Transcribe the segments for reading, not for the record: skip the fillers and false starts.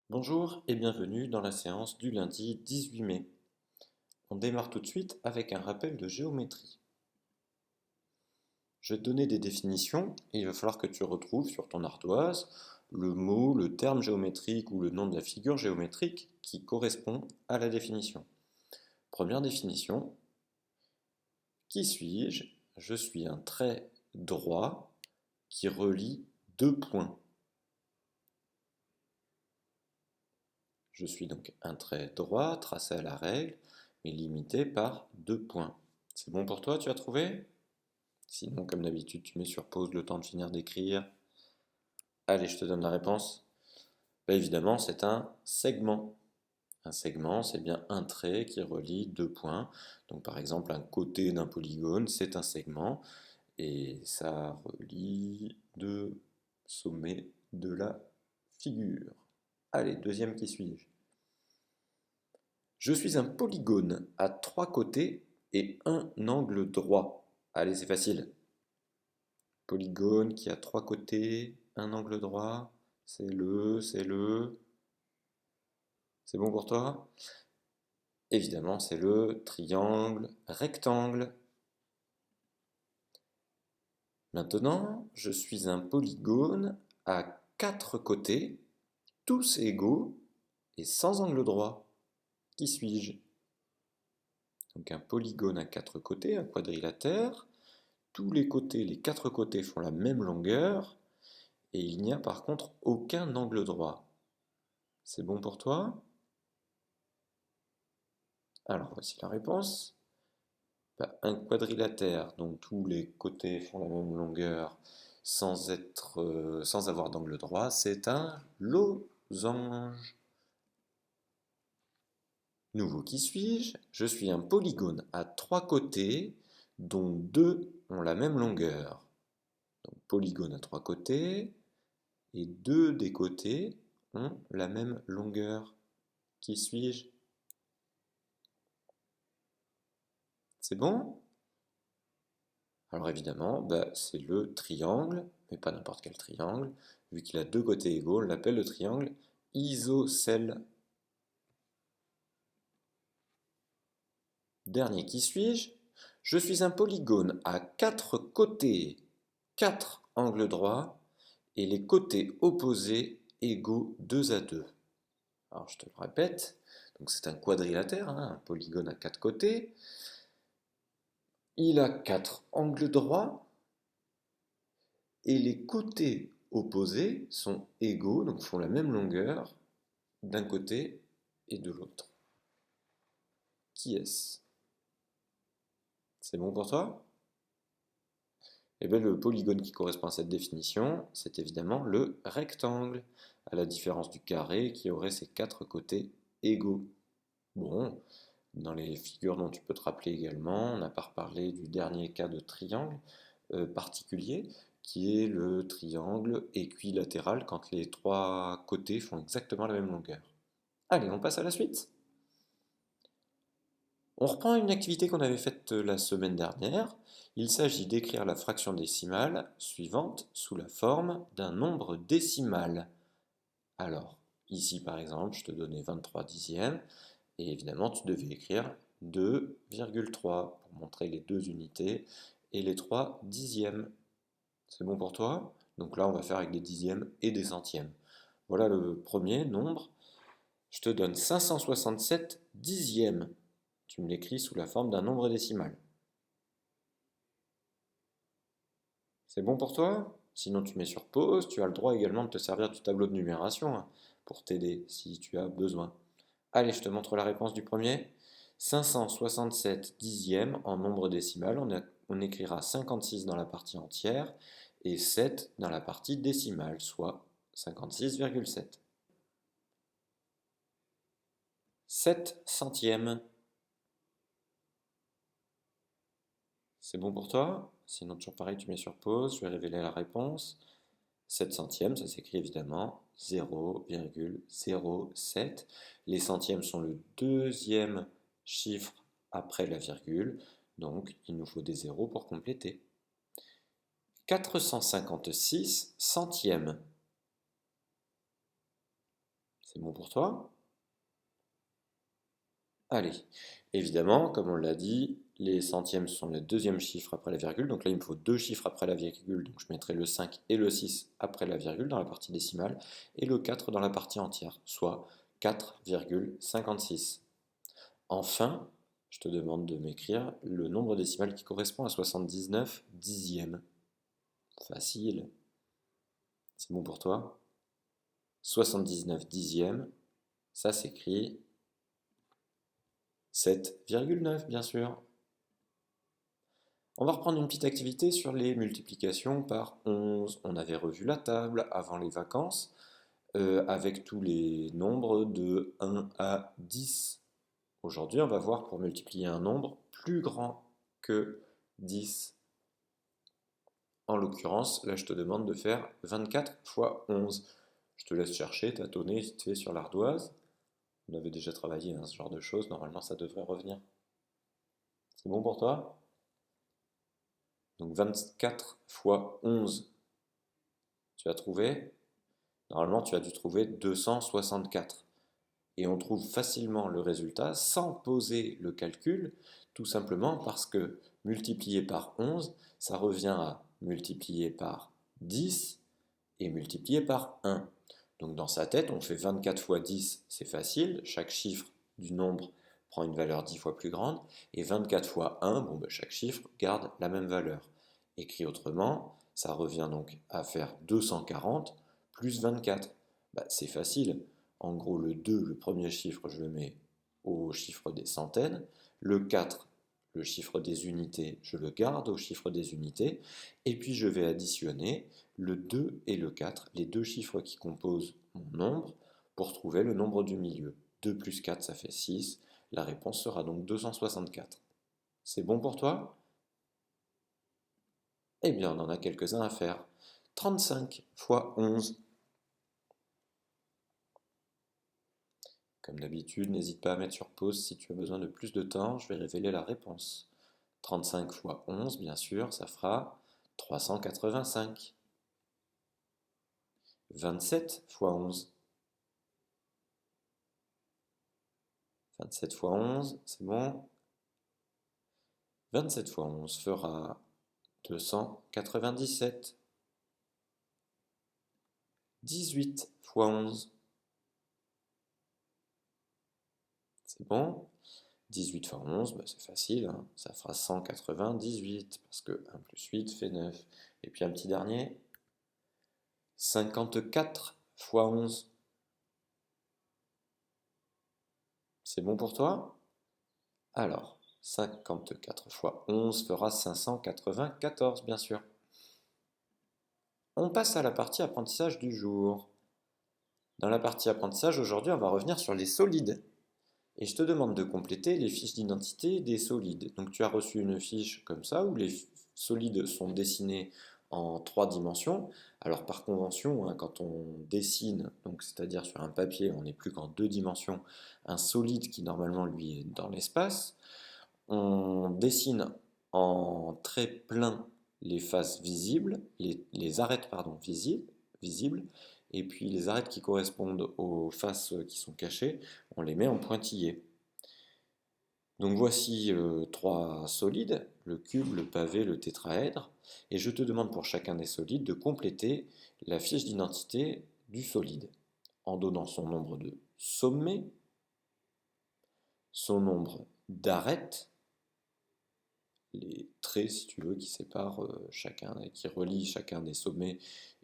Bonjour et bienvenue dans la séance du lundi 18 mai. On démarre tout de suite avec un rappel de géométrie. Je vais te donner des définitions et il va falloir que tu retrouves sur ton ardoise le mot, le terme géométrique ou le nom de la figure géométrique qui correspond à la définition. Première définition, qui suis-je? Je suis un trait droit qui relie deux points. Je suis donc un trait droit tracé à la règle, mais limité par deux points. C'est bon pour toi, tu as trouvé? Sinon, comme d'habitude, tu mets sur pause le temps de finir d'écrire. Allez, je te donne la réponse. Évidemment, c'est un segment. Un segment, c'est bien un trait qui relie deux points. Donc par exemple, un côté d'un polygone, c'est un segment. Et ça relie deux sommets de la figure. Allez, deuxième qui suis-je? Je suis un polygone à trois côtés et un angle droit. Allez, c'est facile. Polygone qui a trois côtés, un angle droit. C'est bon pour toi? Évidemment, c'est le triangle rectangle. Maintenant, je suis un polygone à quatre côtés, tous égaux et sans angle droit. Qui suis-je? Donc un polygone à quatre côtés, un quadrilatère. Tous les côtés, les quatre côtés font la même longueur et il n'y a par contre aucun angle droit. C'est bon pour toi? Alors voici la réponse. Un quadrilatère dont tous les côtés font la même longueur sans avoir d'angle droit, c'est un losange. Nouveau qui suis-je? Je suis un polygone à trois côtés dont deux ont la même longueur. Donc polygone à trois côtés et deux des côtés ont la même longueur. Qui suis-je? C'est bon? Alors évidemment, c'est le triangle, mais pas n'importe quel triangle. Vu qu'il a deux côtés égaux, on l'appelle le triangle isocèle. Dernier qui suis-je? Je suis un polygone à quatre côtés, quatre angles droits, et les côtés opposés égaux 2 à 2. Alors je te le répète, donc c'est un quadrilatère, hein, un polygone à quatre côtés. Il a quatre angles droits, et les côtés opposés sont égaux, donc font la même longueur d'un côté et de l'autre. Qui est-ce? C'est bon pour toi? Eh bien, le polygone qui correspond à cette définition, c'est évidemment le rectangle, à la différence du carré qui aurait ses quatre côtés égaux. Bon, dans les figures dont tu peux te rappeler également, on n'a pas reparlé du dernier cas de triangle particulier, qui est le triangle équilatéral quand les trois côtés font exactement la même longueur. Allez, on passe à la suite. On reprend une activité qu'on avait faite la semaine dernière. Il s'agit d'écrire la fraction décimale suivante sous la forme d'un nombre décimal. Alors, ici par exemple, je te donnais 23 dixièmes, et évidemment tu devais écrire 2,3 pour montrer les deux unités et les 3 dixièmes. C'est bon pour toi? Donc là, on va faire avec des dixièmes et des centièmes. Voilà le premier nombre. Je te donne 567 dixièmes. Tu me l'écris sous la forme d'un nombre décimal. C'est bon pour toi? Sinon, tu mets sur pause. Tu as le droit également de te servir du tableau de numération hein, pour t'aider si tu as besoin. Allez, je te montre la réponse du premier. 567 dixièmes en nombre décimal. On écrira 56 dans la partie entière et 7 dans la partie décimale, soit 56,7. 7 centièmes. C'est bon pour toi? Sinon, toujours pareil, tu mets sur pause, je vais révéler la réponse. 7 centièmes, ça s'écrit évidemment 0,07. Les centièmes sont le deuxième chiffre après la virgule, donc il nous faut des zéros pour compléter. 456 centièmes. C'est bon pour toi? Allez, évidemment, comme on l'a dit, les centièmes sont le deuxième chiffre après la virgule, donc là il me faut deux chiffres après la virgule, donc je mettrai le 5 et le 6 après la virgule dans la partie décimale, et le 4 dans la partie entière, soit 4,56. Enfin, je te demande de m'écrire le nombre décimal qui correspond à 79 dixièmes. Facile, c'est bon pour toi? 79 dixièmes, ça s'écrit 7,9 bien sûr. On va reprendre une petite activité sur les multiplications par 11. On avait revu la table avant les vacances avec tous les nombres de 1 à 10. Aujourd'hui, on va voir pour multiplier un nombre plus grand que 10. En l'occurrence, là, je te demande de faire 24 fois 11. Je te laisse chercher, tâtonner vite fait sur l'ardoise. On avait déjà travaillé ce genre de choses, normalement ça devrait revenir. C'est bon pour toi? Donc 24 fois 11, tu as trouvé? Normalement, tu as dû trouver 264. Et on trouve facilement le résultat sans poser le calcul, tout simplement parce que multiplié par 11, ça revient à multiplier par 10 et multiplier par 1. Donc dans sa tête, on fait 24 fois 10, c'est facile, chaque chiffre du nombre prend une valeur 10 fois plus grande, et 24 fois 1, bon, ben, chaque chiffre garde la même valeur. Écrit autrement, ça revient donc à faire 240 plus 24. Ben, c'est facile, en gros le 2, le premier chiffre, je le mets au chiffre des centaines, le 4, le chiffre des unités, je le garde au chiffre des unités, et puis je vais additionner le 2 et le 4, les deux chiffres qui composent mon nombre, pour trouver le nombre du milieu. 2 plus 4, ça fait 6. La réponse sera donc 264. C'est bon pour toi? Eh bien, on en a quelques-uns à faire. 35 fois 11. Comme d'habitude, n'hésite pas à mettre sur pause si tu as besoin de plus de temps, je vais révéler la réponse. 35 fois 11, bien sûr, ça fera 385. 27 fois 11. 27 fois 11, c'est bon. 27 fois 11 fera 297. 18 fois 11, c'est bon. 18 fois 11, bah c'est facile, hein. Ça fera 198, parce que 1 plus 8 fait 9. Et puis un petit dernier, 54 fois 11. C'est bon pour toi? Alors, 54 fois 11 fera 594, bien sûr. On passe à la partie apprentissage du jour. Dans la partie apprentissage, aujourd'hui, on va revenir sur les solides. Et je te demande de compléter les fiches d'identité des solides. Donc tu as reçu une fiche comme ça où les solides sont dessinés en 3 dimensions. Alors par convention, hein, quand on dessine, donc c'est-à-dire sur un papier, on n'est plus qu'en 2 dimensions, un solide qui normalement lui est dans l'espace, on dessine en traits pleins les faces visibles, les arêtes pardon, visibles, et puis les arêtes qui correspondent aux faces qui sont cachées, on les met en pointillés. Donc voici 3 solides, le cube, le pavé, le tétraèdre, et je te demande pour chacun des solides de compléter la fiche d'identité du solide en donnant son nombre de sommets, son nombre d'arêtes, les traits, si tu veux, qui séparent chacun, et qui relient chacun des sommets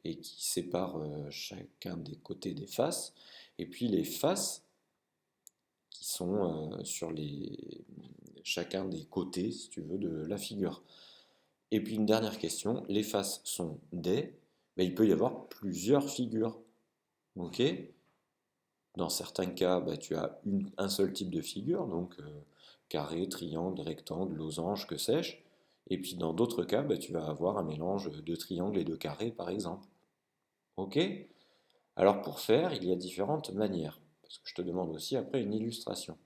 et qui séparent chacun des côtés des faces, et puis les faces qui sont sur chacun des côtés, si tu veux, de la figure. Et puis une dernière question, les faces sont des, mais il peut y avoir plusieurs figures. Ok? Dans certains cas, tu as un seul type de figure, donc carré, triangle, rectangle, losange, que sais-je. Et puis dans d'autres cas, tu vas avoir un mélange de triangles et de carrés, par exemple. Ok? Alors pour faire, il y a différentes manières, parce que je te demande aussi après une illustration.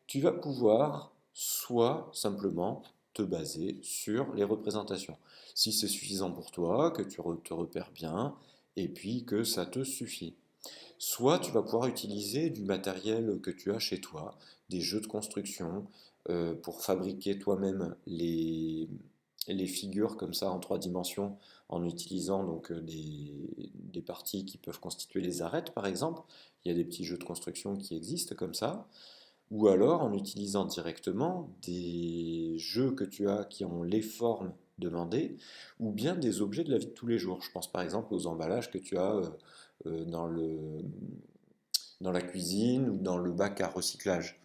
Tu vas pouvoir soit simplement te baser sur les représentations. Si c'est suffisant pour toi, que tu te repères bien, et puis que ça te suffit. Soit tu vas pouvoir utiliser du matériel que tu as chez toi, des jeux de construction, pour fabriquer toi-même les figures comme ça en 3 dimensions en utilisant donc des parties qui peuvent constituer les arêtes par exemple. Il y a des petits jeux de construction qui existent comme ça. Ou alors en utilisant directement des jeux que tu as qui ont les formes demandées, ou bien des objets de la vie de tous les jours. Je pense par exemple aux emballages que tu as dans la cuisine ou dans le bac à recyclage.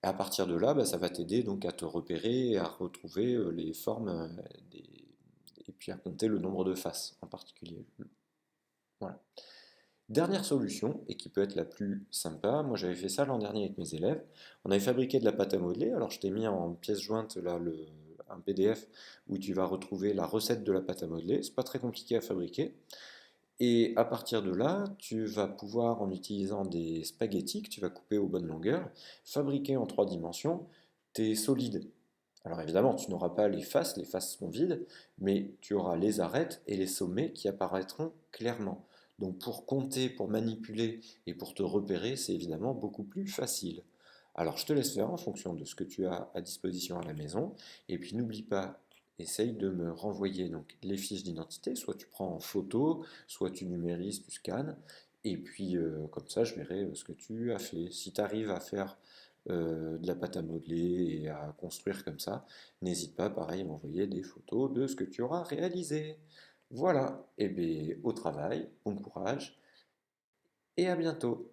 Et à partir de là, bah, ça va t'aider donc à te repérer et à retrouver les formes et puis à compter le nombre de faces en particulier. Voilà. Dernière solution, et qui peut être la plus sympa, moi j'avais fait ça l'an dernier avec mes élèves, on avait fabriqué de la pâte à modeler, alors je t'ai mis en pièce jointe là, un PDF où tu vas retrouver la recette de la pâte à modeler, c'est pas très compliqué à fabriquer, et à partir de là, tu vas pouvoir, en utilisant des spaghettis que tu vas couper aux bonnes longueurs, fabriquer en 3 dimensions tes solides. Alors évidemment, tu n'auras pas les faces seront vides, mais tu auras les arêtes et les sommets qui apparaîtront clairement. Donc pour compter, pour manipuler et pour te repérer, c'est évidemment beaucoup plus facile. Alors je te laisse faire en fonction de ce que tu as à disposition à la maison, et puis n'oublie pas, essaye de me renvoyer donc les fiches d'identité, soit tu prends en photo, soit tu numérises, tu scannes, et puis comme ça je verrai ce que tu as fait. Si tu arrives à faire de la pâte à modeler et à construire comme ça, n'hésite pas pareil à m'envoyer des photos de ce que tu auras réalisé. Voilà, et bien au travail, bon courage et à bientôt.